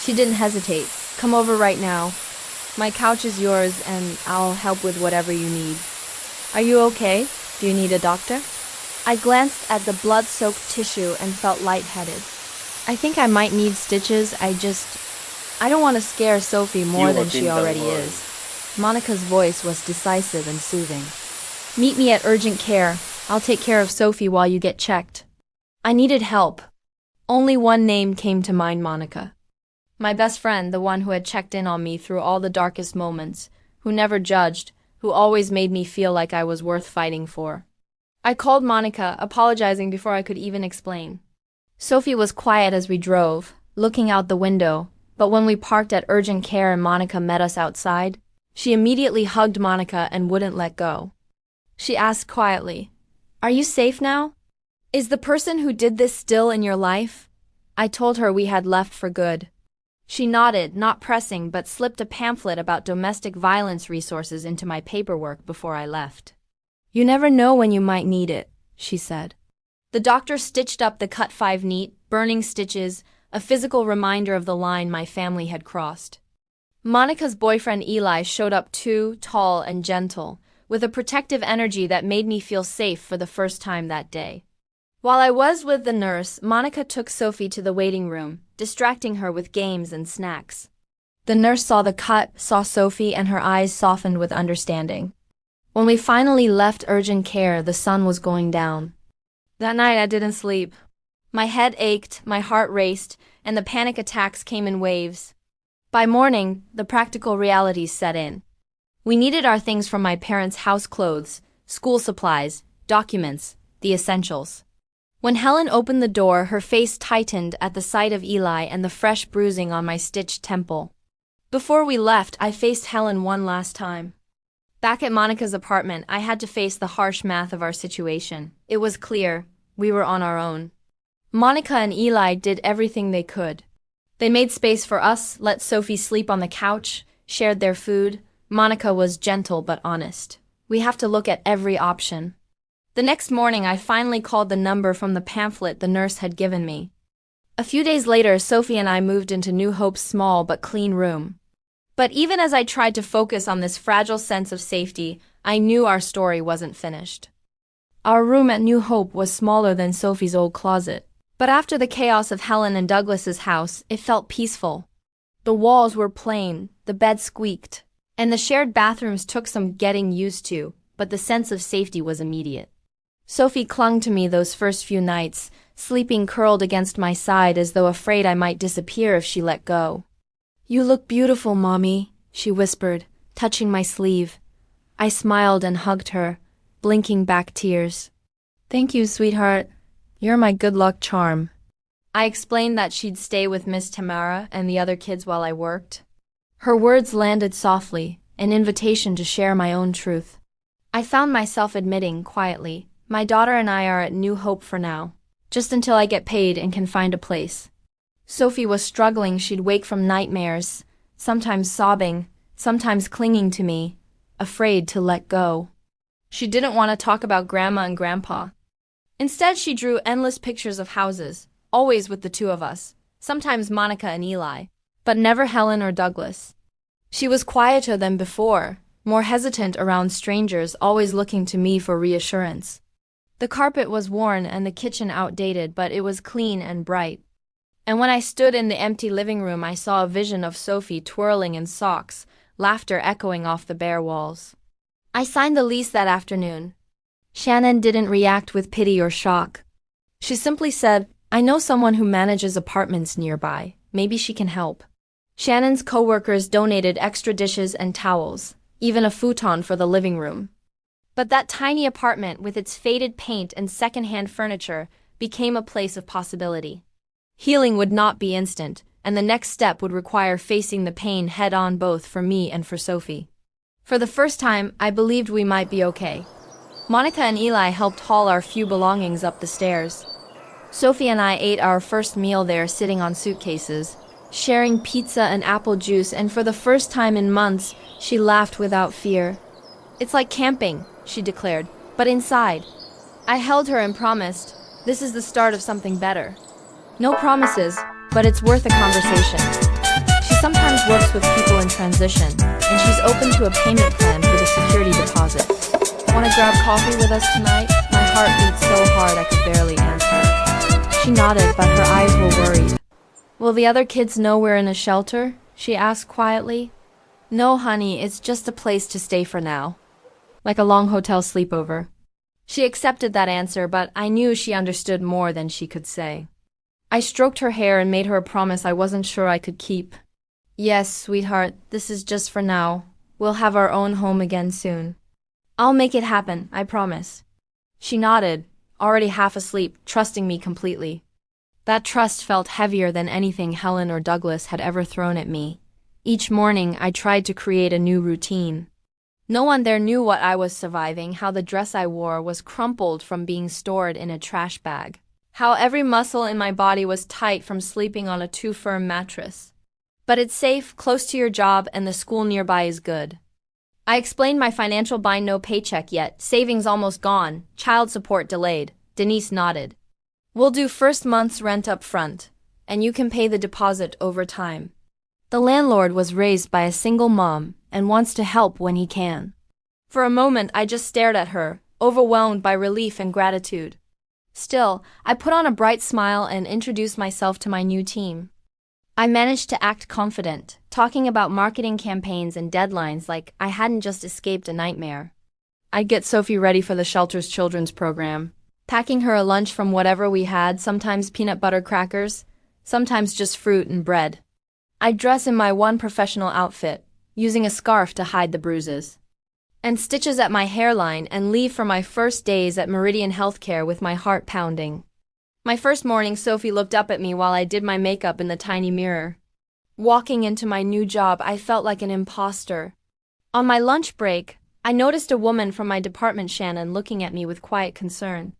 She didn't hesitate. "Come over right now. My couch is yours, and I'll help with whatever you need. Are you okay? Do you need a doctor?" I glanced at the blood-soaked tissue and felt lightheaded. "I think I might need stitches. I don't want to scare Sophie more than she already is." Monica's voice was decisive and soothing. "Meet me at urgent care. I'll take care of Sophie while you get checked." I needed help. Only one name came to mind: Monica. My best friend, the one who had checked in on me through all the darkest moments, who never judged, who always made me feel like I was worth fighting for. I called Monica, apologizing before I could even explain. Sophie was quiet as we drove, looking out the window, but when we parked at urgent care and Monica met us outside, she immediately hugged Monica and wouldn't let go. She asked quietly, "Are you safe now? Is the person who did this still in your life?" I told her we had left for good. She nodded, not pressing, but slipped a pamphlet about domestic violence resources into my paperwork before I left. "You never know when you might need it," she said. The doctor stitched up the cut 5 neat, burning stitches, a physical reminder of the line my family had crossed. Monica's boyfriend Eli showed up too, tall and gentle, with a protective energy that made me feel safe for the first time that day. While I was with the nurse, Monica took Sophie to the waiting room, distracting her with games and snacks. The nurse saw the cut, saw Sophie, and her eyes softened with understanding. When we finally left urgent care, the sun was going down. That night I didn't sleep. My head ached, my heart raced, and the panic attacks came in waves. By morning, the practical realities set in. We needed our things from my parents' house clothes, school supplies, documents, the essentials. When Helen opened the door, her face tightened at the sight of Eli and the fresh bruising on my stitched temple. Before we left, I faced Helen one last time. Back at Monica's apartment, I had to face the harsh math of our situation. It was clear, we were on our own. Monica and Eli did everything they could. They made space for us, let Sophie sleep on the couch, shared their food. Monica was gentle but honest. We have to look at every option. The next morning, I finally called the number from the pamphlet the nurse had given me. A few days later, Sophie and I moved into New Hope's small but clean room. But even as I tried to focus on this fragile sense of safety, I knew our story wasn't finished. Our room at New Hope was smaller than Sophie's old closet. But after the chaos of Helen and Douglas's house, it felt peaceful. The walls were plain, the bed squeaked, and the shared bathrooms took some getting used to, but the sense of safety was immediate. Sophie clung to me those first few nights, sleeping curled against my side as though afraid I might disappear if she let go. "You look beautiful, Mommy," she whispered, touching my sleeve. I smiled and hugged her, blinking back tears. "Thank you, sweetheart. You're my good luck charm." I explained that she'd stay with Miss Tamara and the other kids while I worked. Her words landed softly, an invitation to share my own truth. I found myself admitting, quietly, "My daughter and I are at New Hope for now, just until I get paid and can find a place." Sophie was struggling. She'd wake from nightmares, sometimes sobbing, sometimes clinging to me, afraid to let go. She didn't want to talk about Grandma and Grandpa. Instead, she drew endless pictures of houses, always with the two of us, sometimes Monica and Eli, but never Helen or Douglas. She was quieter than before, more hesitant around strangers, always looking to me for reassurance. The carpet was worn and the kitchen outdated, but it was clean and bright. And when I stood in the empty living room, I saw a vision of Sophie twirling in socks, laughter echoing off the bare walls. I signed the lease that afternoon. Shannon didn't react with pity or shock. She simply said, "I know someone who manages apartments nearby. Maybe she can help." Shannon's co-workers donated extra dishes and towels, even a futon for the living room. But that tiny apartment with its faded paint and second-hand furniture became a place of possibility. Healing would not be instant, and the next step would require facing the pain head-on, both for me and for Sophie. For the first time, I believed we might be okay. Monica and Eli helped haul our few belongings up the stairs. Sophie and I ate our first meal there, sitting on suitcases, sharing pizza and apple juice, and for the first time in months, she laughed without fear. "It's like camping," she declared, "but inside." I held her and promised, "This is the start of something better." No promises, but it's worth a conversation. She sometimes works with people in transition, and she's open to a payment plan for the security deposit. "Want to grab coffee with us tonight?" My heart beat so hard I could barely answer. She nodded, but her eyes were worried. "Will the other kids know we're in a shelter?" she asked quietly. "No, honey, it's just a place to stay for now. Like a long hotel sleepover." She accepted that answer, but I knew she understood more than she could say. I stroked her hair and made her a promise I wasn't sure I could keep. "Yes, sweetheart, this is just for now. We'll have our own home again soon. I'll make it happen, I promise." She nodded, already half asleep, trusting me completely. That trust felt heavier than anything Helen or Douglas had ever thrown at me. Each morning, I tried to create a new routine. No one there knew what I was surviving, how the dress I wore was crumpled from being stored in a trash bag, how every muscle in my body was tight from sleeping on a too firm mattress. But it's safe, close to your job, and the school nearby is good. I explained my financial bind: no paycheck yet, savings almost gone, child support delayed. Denise nodded. "We'll do first month's rent up front, and you can pay the deposit over time." The landlord was raised by a single mom and wants to help when he can. For a moment, I just stared at her, overwhelmed by relief and gratitude. Still, I put on a bright smile and introduced myself to my new team. I managed to act confident, talking about marketing campaigns and deadlines like I hadn't just escaped a nightmare. I'd get Sophie ready for the shelter's children's program, packing her a lunch from whatever we had, sometimes peanut butter crackers, sometimes just fruit and bread. I'd dress in my one professional outfit, using a scarf to hide the bruises, and stitches at my hairline, and leave for my first days at Meridian Healthcare with my heart pounding. My first morning, Sophie looked up at me while I did my makeup in the tiny mirror. Walking into my new job, I felt like an imposter. On my lunch break, I noticed a woman from my department, Shannon, looking at me with quiet concern.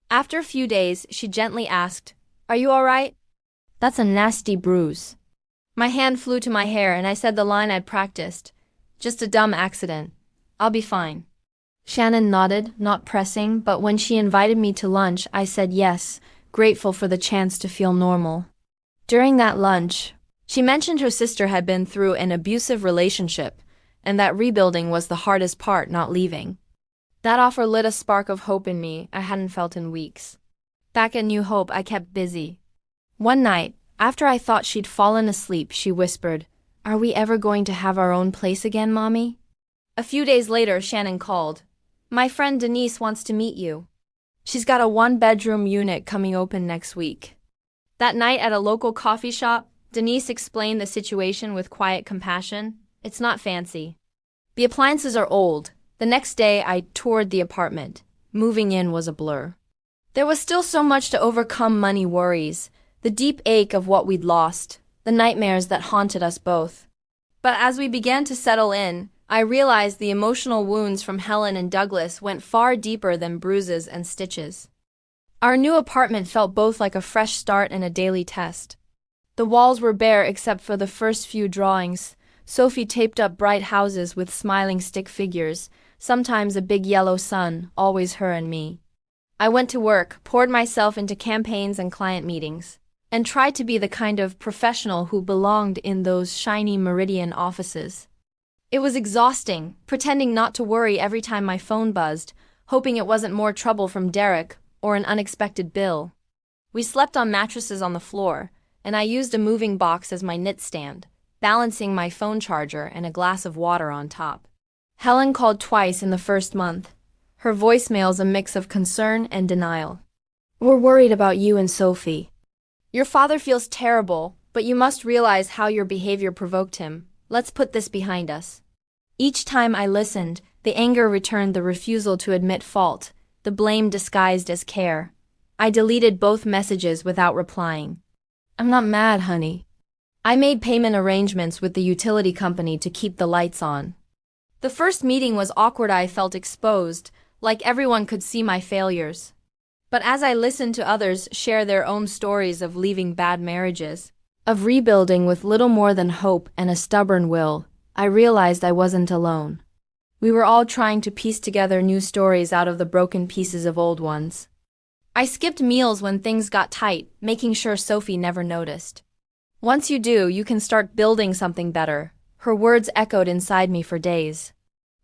After a few days, she gently asked, "Are you all right?" "That's a nasty bruise." My hand flew to my hair and I said the line I'd practiced. "Just a dumb accident. I'll be fine." Shannon nodded, not pressing, but when she invited me to lunch, I said yes, grateful for the chance to feel normal. During that lunch, she mentioned her sister had been through an abusive relationship, and that rebuilding was the hardest part, not leaving. That offer lit a spark of hope in me I hadn't felt in weeks. Back at New Hope, I kept busy. One night, after I thought she'd fallen asleep, she whispered, "Are we ever going to have our own place again, Mommy?" A few days later, Shannon called. "My friend Denise wants to meet you. She's got a one-bedroom unit coming open next week." That night at a local coffee shop, Denise explained the situation with quiet compassion. "It's not fancy. The appliances are old." The next day, I toured the apartment. Moving in was a blur. There was still so much to overcome: money worries, the deep ache of what we'd lost, the nightmares that haunted us both. But as we began to settle in, I realized the emotional wounds from Helen and Douglas went far deeper than bruises and stitches. Our new apartment felt both like a fresh start and a daily test. The walls were bare except for the first few drawings. Sophie taped up bright houses with smiling stick figures, sometimes a big yellow sun, always her and me. I went to work, poured myself into campaigns and client meetings, and tried to be the kind of professional who belonged in those shiny Meridian offices. It was exhausting, pretending not to worry every time my phone buzzed, hoping it wasn't more trouble from Derek or an unexpected bill. We slept on mattresses on the floor, and I used a moving box as my knit stand, balancing my phone charger and a glass of water on top. Helen called twice in the first month. Her voicemail's a mix of concern and denial. "We're worried about you and Sophie. Your father feels terrible, but you must realize how your behavior provoked him. Let's put this behind us." Each time I listened, the anger returned, the refusal to admit fault, the blame disguised as care. I deleted both messages without replying. "I'm not mad, honey. I made payment arrangements with the utility company to keep the lights on." The first meeting was awkward. I felt exposed, like everyone could see my failures. But as I listened to others share their own stories of leaving bad marriages, of rebuilding with little more than hope and a stubborn will, I realized I wasn't alone. We were all trying to piece together new stories out of the broken pieces of old ones. I skipped meals when things got tight, making sure Sophie never noticed. "Once you do, you can start building something better." Her words echoed inside me for days.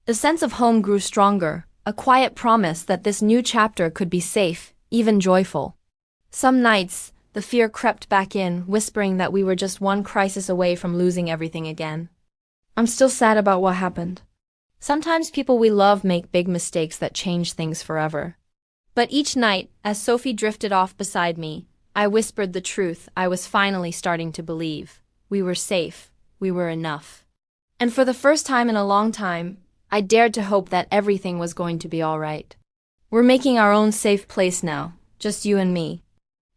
The sense of home grew stronger, a quiet promise that this new chapter could be safe, even joyful. Some nights, the fear crept back in, whispering that we were just one crisis away from losing everything again. I'm still sad about what happened. Sometimes people we love make big mistakes that change things forever. But each night, as Sophie drifted off beside me, I whispered the truth I was finally starting to believe. We were safe. We were enough. And for the first time in a long time, I dared to hope that everything was going to be all right. "We're making our own safe place now, just you and me."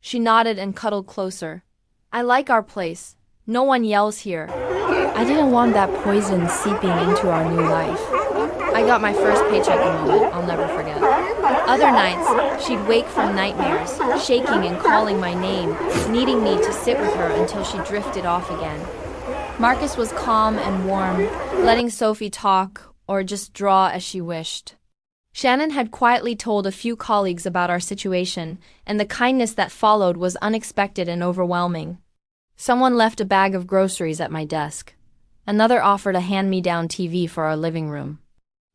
She nodded and cuddled closer. "I like our place. No one yells here." I didn't want that poison seeping into our new life. I got my first paycheck moment I'll never forget. Other nights, she'd wake from nightmares, shaking and calling my name, needing me to sit with her until she drifted off again. Marcus was calm and warm, letting Sophie talk or just draw as she wished. Shannon had quietly told a few colleagues about our situation, and the kindness that followed was unexpected and overwhelming. Someone left a bag of groceries at my desk. Another offered a hand-me-down TV for our living room.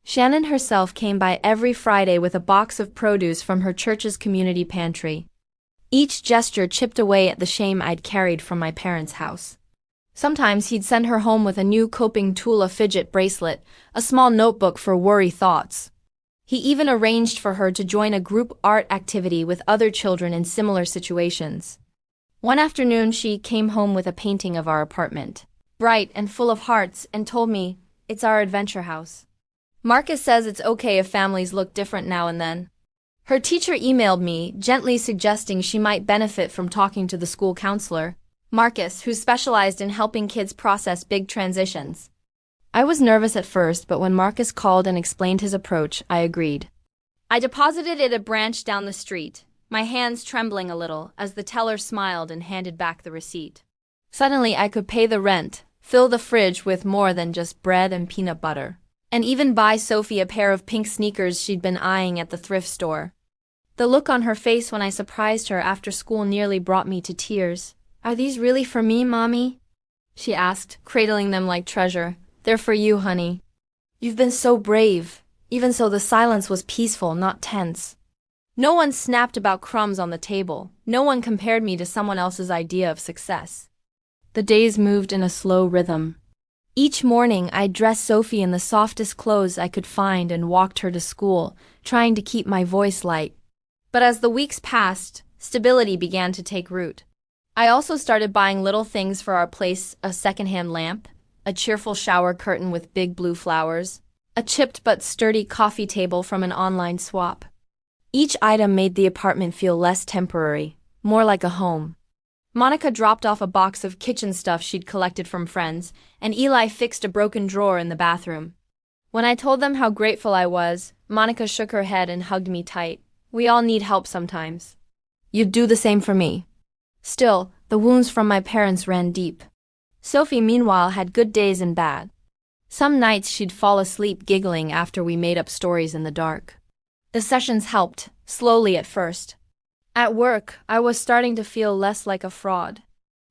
Shannon herself came by every Friday with a box of produce from her church's community pantry. Each gesture chipped away at the shame I'd carried from my parents' house. Sometimes he'd send her home with a new coping tool, a fidget bracelet, a small notebook for worry thoughts. He even arranged for her to join a group art activity with other children in similar situations. One afternoon, she came home with a painting of our apartment, bright and full of hearts, and told me, "It's our adventure house." Marcus says it's okay if families look different now and then. Her teacher emailed me, gently suggesting she might benefit from talking to the school counselor, Marcus, who specialized in helping kids process big transitions. I was nervous at first, but when Marcus called and explained his approach, I agreed. I deposited at a branch down the street, my hands trembling a little as the teller smiled and handed back the receipt. Suddenly I could pay the rent, fill the fridge with more than just bread and peanut butter, and even buy Sophie a pair of pink sneakers she'd been eyeing at the thrift store. The look on her face when I surprised her after school nearly brought me to tears. "Are these really for me, Mommy?" she asked, cradling them like treasure. "They're for you, honey. You've been so brave." Even so, the silence was peaceful, not tense. No one snapped about crumbs on the table. No one compared me to someone else's idea of success. The days moved in a slow rhythm. Each morning, I dressed Sophie in the softest clothes I could find and walked her to school, trying to keep my voice light. But as the weeks passed, stability began to take root. I also started buying little things for our place: a secondhand lamp, a cheerful shower curtain with big blue flowers, a chipped but sturdy coffee table from an online swap. Each item made the apartment feel less temporary, more like a home. Monica dropped off a box of kitchen stuff she'd collected from friends, and Eli fixed a broken drawer in the bathroom. When I told them how grateful I was, Monica shook her head and hugged me tight. "We all need help sometimes. You'd do the same for me." Still, The wounds from my parents ran deep. Sophie, meanwhile, had good days and bad. Some nights she'd fall asleep giggling after we made up stories in the dark. The sessions helped, slowly at first. At work, I was starting to feel less like a fraud.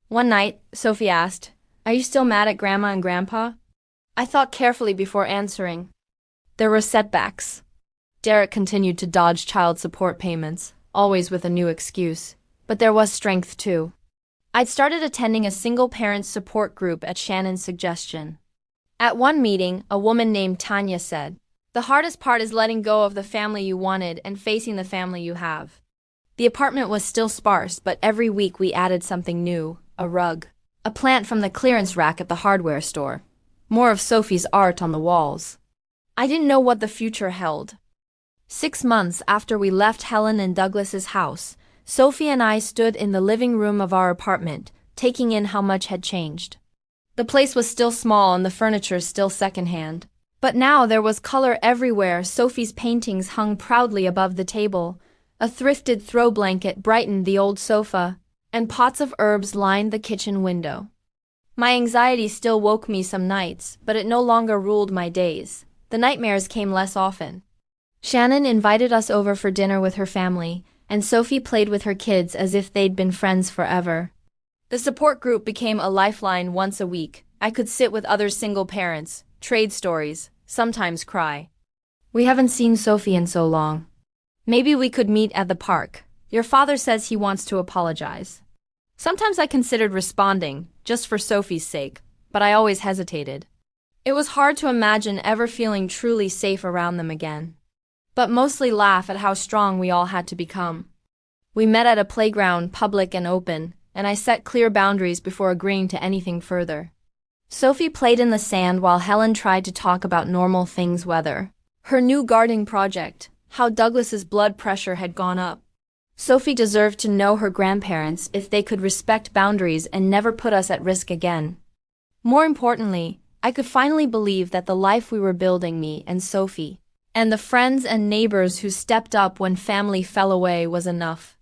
One night, Sophie asked, "Are you still mad at Grandma and Grandpa?" I thought carefully before answering. There were setbacks. Derek continued to dodge child support payments, always with a new excuse. But there was strength too. I'd started attending a single-parent support group at Shannon's suggestion. At one meeting, a woman named Tanya said, "The hardest part is letting go of the family you wanted and facing the family you have." The apartment was still sparse, but every week we added something new: a rug, a plant from the clearance rack at the hardware store, more of Sophie's art on the walls. I didn't know what the future held. 6 months after we left Helen and Douglas's house, Sophie and I stood in the living room of our apartment, taking in how much had changed. The place was still small and the furniture still secondhand. But now there was color everywhere. Sophie's paintings hung proudly above the table. A thrifted throw blanket brightened the old sofa, and pots of herbs lined the kitchen window. My anxiety still woke me some nights, but it no longer ruled my days. The nightmares came less often. Shannon invited us over for dinner with her family, and Sophie played with her kids as if they'd been friends forever. The support group became a lifeline. Once a week, I could sit with other single parents, trade stories, sometimes cry. "We haven't seen Sophie in so long. Maybe we could meet at the park. Your father says he wants to apologize." Sometimes I considered responding, just for Sophie's sake, but I always hesitated. It was hard to imagine ever feeling truly safe around them again. But mostly laugh at how strong we all had to become. We met at a playground, public and open, and I set clear boundaries before agreeing to anything further. Sophie played in the sand while Helen tried to talk about normal things: weather, her new gardening project, how Douglas's blood pressure had gone up. Sophie deserved to know her grandparents if they could respect boundaries and never put us at risk again. More importantly, I could finally believe that the life we were building, me and Sophie, and the friends and neighbors who stepped up when family fell away, was enough.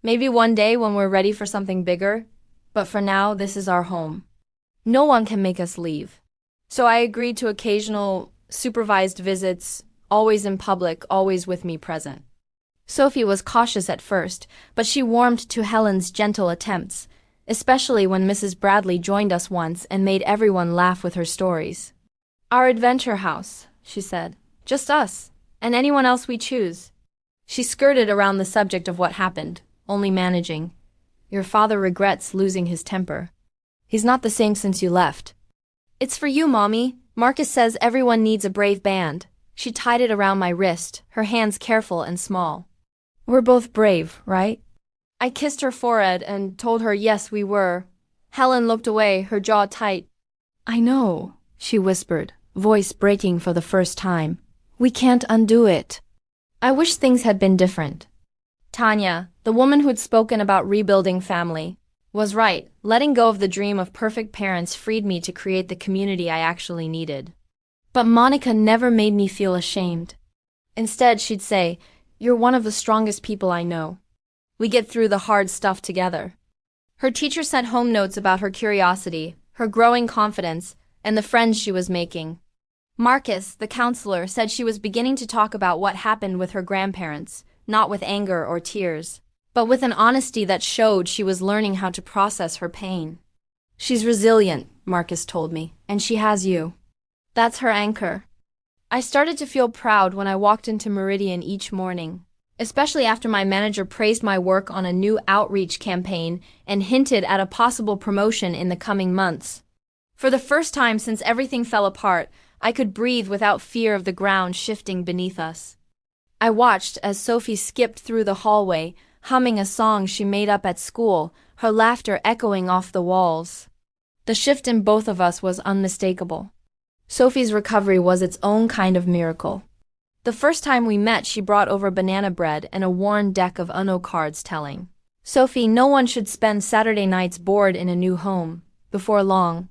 Maybe one day when we're ready for something bigger, but for now, this is our home. No one can make us leave. So I agreed to occasional, supervised visits, always in public, always with me present. Sophie was cautious at first, but she warmed to Helen's gentle attempts, especially when Mrs. Bradley joined us once and made everyone laugh with her stories. "Our adventure house," she said. "Just us, and anyone else we choose." She skirted around the subject of what happened, only managing, "Your father regrets losing his temper. He's not the same since you left." "It's for you, Mommy. Marcus says everyone needs a brave band." She tied it around my wrist, her hands careful and small. "We're both brave, right?" I kissed her forehead and told her yes, we were. Helen looked away, her jaw tight. "I know," she whispered, voice breaking for the first time. "We can't undo it." I wish things had been different. Tanya, the woman who'd spoken about rebuilding family, was right. Letting go of the dream of perfect parents freed me to create the community I actually needed. But Monica never made me feel ashamed. Instead, she'd say, "You're one of the strongest people I know. We get through the hard stuff together." Her teacher sent home notes about her curiosity, her growing confidence, and the friends she was making. Marcus, the counselor, said she was beginning to talk about what happened with her grandparents, not with anger or tears, but with an honesty that showed she was learning how to process her pain. "She's resilient," Marcus told me, "and she has you. That's her anchor." I started to feel proud when I walked into Meridian each morning, especially after my manager praised my work on a new outreach campaign and hinted at a possible promotion in the coming months. For the first time since everything fell apart, I could breathe without fear of the ground shifting beneath us. I watched as Sophie skipped through the hallway, humming a song she made up at school, her laughter echoing off the walls. The shift in both of us was unmistakable. Sophie's recovery was its own kind of miracle. The first time we met, she brought over banana bread and a worn deck of Uno cards telling, "Sophie, no one should spend Saturday nights bored in a new home." Before long,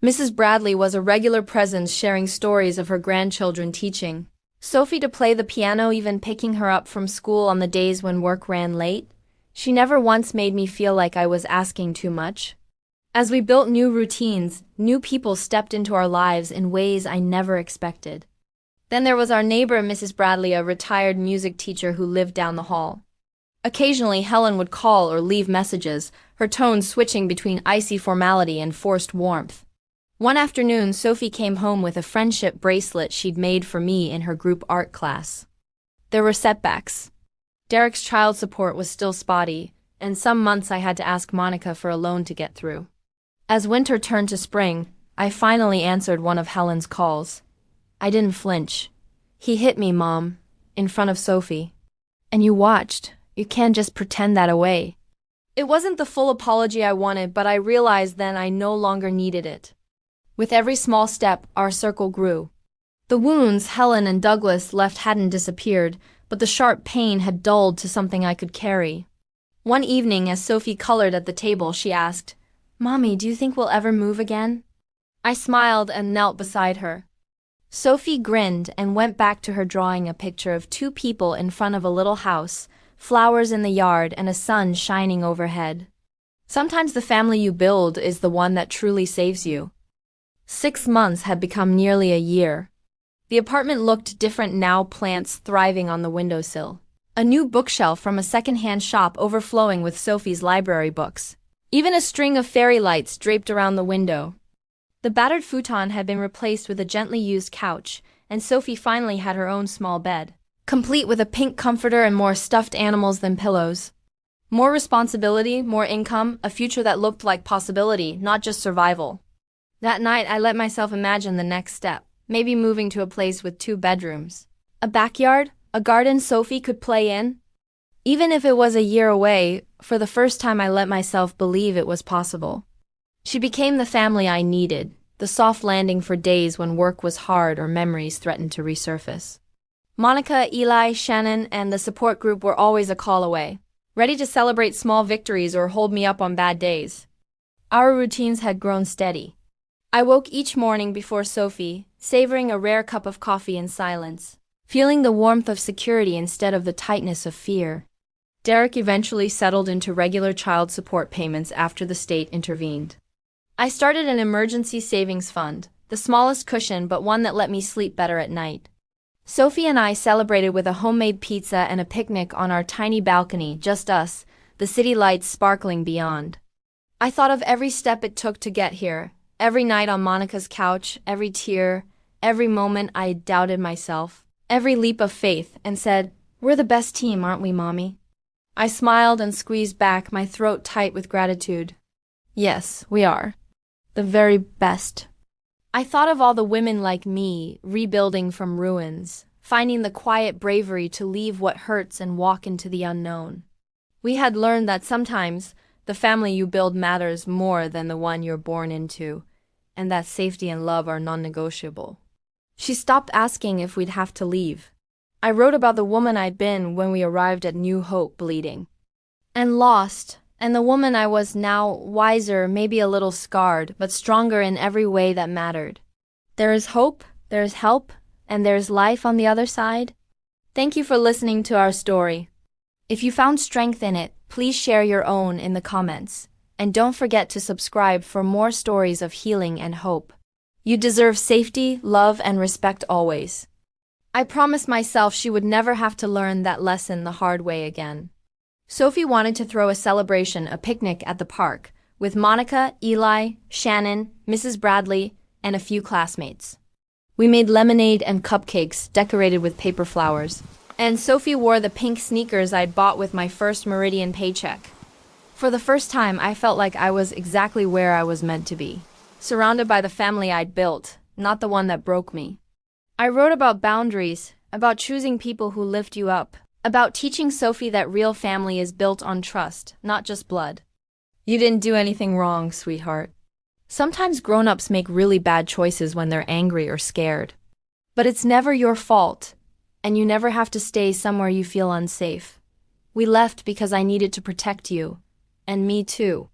Mrs. Bradley was a regular presence, sharing stories of her grandchildren, teaching Sophie to play the piano, even picking her up from school on the days when work ran late. She never once made me feel like I was asking too much. As we built new routines, new people stepped into our lives in ways I never expected. Then there was our neighbor, Mrs. Bradley, a retired music teacher who lived down the hall. Occasionally, Helen would call or leave messages, her tone switching between icy formality and forced warmth. One afternoon, Sophie came home with a friendship bracelet she'd made for me in her group art class. There were setbacks. Derek's child support was still spotty, and some months I had to ask Monica for a loan to get through. As winter turned to spring, I finally answered one of Helen's calls. I didn't flinch. "He hit me, Mom," in front of Sophie. "And you watched. You can't just pretend that away." It wasn't the full apology I wanted, but I realized then I no longer needed it. With every small step, our circle grew. The wounds Helen and Douglas left hadn't disappeared, but the sharp pain had dulled to something I could carry. One evening, as Sophie colored at the table, she asked, "Mommy, do you think we'll ever move again?" I smiled and knelt beside her. Sophie grinned and went back to her drawing a picture of two people in front of a little house, flowers in the yard and a sun shining overhead. Sometimes the family you build is the one that truly saves you. 6 months had become nearly a year. The apartment looked different now, plants thriving on the windowsill. A new bookshelf from a second-hand shop overflowing with Sophie's library books. Even a string of fairy lights draped around the window. The battered futon had been replaced with a gently used couch, and Sophie finally had her own small bed, complete with a pink comforter and more stuffed animals than pillows. More responsibility, more income, a future that looked like possibility, not just survival. That night, I let myself imagine the next step, maybe moving to a place with 2 bedrooms. A backyard, a garden Sophie could play in. Even if it was a year away, for the first time I let myself believe it was possible. She became the family I needed, the soft landing for days when work was hard or memories threatened to resurface. Monica, Eli, Shannon, and the support group were always a call away, ready to celebrate small victories or hold me up on bad days. Our routines had grown steady. I woke each morning before Sophie, savoring a rare cup of coffee in silence, feeling the warmth of security instead of the tightness of fear. Derek eventually settled into regular child support payments after the state intervened. I started an emergency savings fund, the smallest cushion but one that let me sleep better at night. Sophie and I celebrated with a homemade pizza and a picnic on our tiny balcony, just us, the city lights sparkling beyond. I thought of every step it took to get here, every night on Monica's couch, every tear, every moment I doubted myself, every leap of faith, and said, "We're the best team, aren't we, Mommy?" I smiled and squeezed back, my throat tight with gratitude. Yes, we are. The very best. I thought of all the women like me, rebuilding from ruins, finding the quiet bravery to leave what hurts and walk into the unknown. We had learned that sometimes the family you build matters more than the one you're born into, and that safety and love are non-negotiable. She stopped asking if we'd have to leave. I wrote about the woman I'd been when we arrived at New Hope, bleeding and lost, and the woman I was now, wiser, maybe a little scarred, but stronger in every way that mattered. There is hope, there is help, and there is life on the other side. Thank you for listening to our story. If you found strength in it, please share your own in the comments, and don't forget to subscribe for more stories of healing and hope. You deserve safety, love, and respect always. I promised myself she would never have to learn that lesson the hard way again. Sophie wanted to throw a celebration, a picnic at the park, with Monica, Eli, Shannon, Mrs. Bradley, and a few classmates. We made lemonade and cupcakes decorated with paper flowers, and Sophie wore the pink sneakers I'd bought with my first Meridian paycheck. For the first time, I felt like I was exactly where I was meant to be, surrounded by the family I'd built, not the one that broke me. I wrote about boundaries, about choosing people who lift you up, about teaching Sophie that real family is built on trust, not just blood. You didn't do anything wrong, sweetheart. Sometimes grown-ups make really bad choices when they're angry or scared. But it's never your fault, and you never have to stay somewhere you feel unsafe. We left because I needed to protect you, and me too.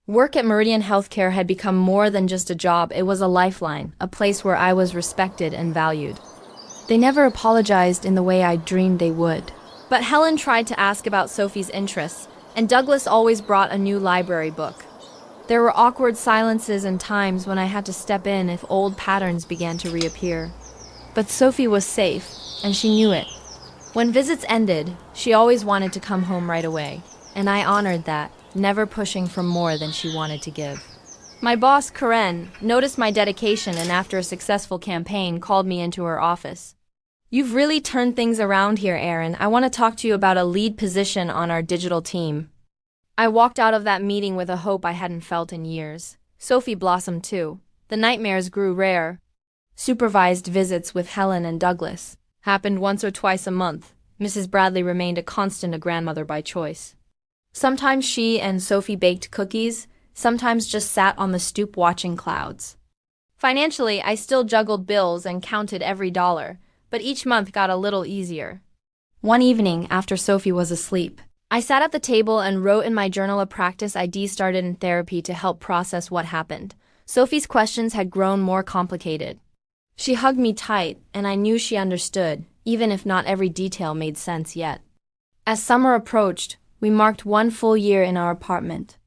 Work at Meridian Healthcare had become more than just a job, it was a lifeline, a place where I was respected and valued. They never apologized in the way I dreamed they would. But Helen tried to ask about Sophie's interests, And Douglas always brought a new library book. There were awkward silences and times when I had to step in if old patterns began to reappear. But Sophie was safe, and she knew it. When visits ended, she always wanted to come home right away, and I honored that, never pushing for more than she wanted to give. My boss, Karen, noticed my dedication and after a successful campaign called me into her office. "You've really turned things around here, Aaron. I want to talk to you about a lead position on our digital team." I walked out of that meeting with a hope I hadn't felt in years. Sophie blossomed too. The nightmares grew rare. Supervised visits with Helen and Douglas happened once or twice a month. Mrs. Bradley remained a grandmother by choice. Sometimes she and Sophie baked cookies, sometimes just sat on the stoop watching clouds. Financially, I still juggled bills and counted every dollar, but each month got a little easier. One evening, after Sophie was asleep, I sat at the table and wrote in my journal a practice I'd started in therapy to help process what happened. Sophie's questions had grown more complicated. She hugged me tight, and I knew she understood, even if not every detail made sense yet. As summer approached, we marked 1 full year in our apartment.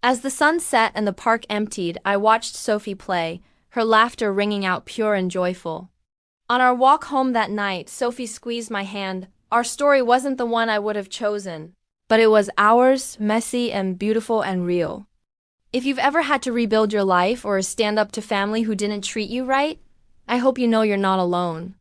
As the sun set and the park emptied, I watched Sophie play, her laughter ringing out pure and joyful. On our walk home that night, Sophie squeezed my hand. Our story wasn't the one I would have chosen, but it was ours, messy and beautiful and real. If you've ever had to rebuild your life or stand up to family who didn't treat you right, I hope you know you're not alone.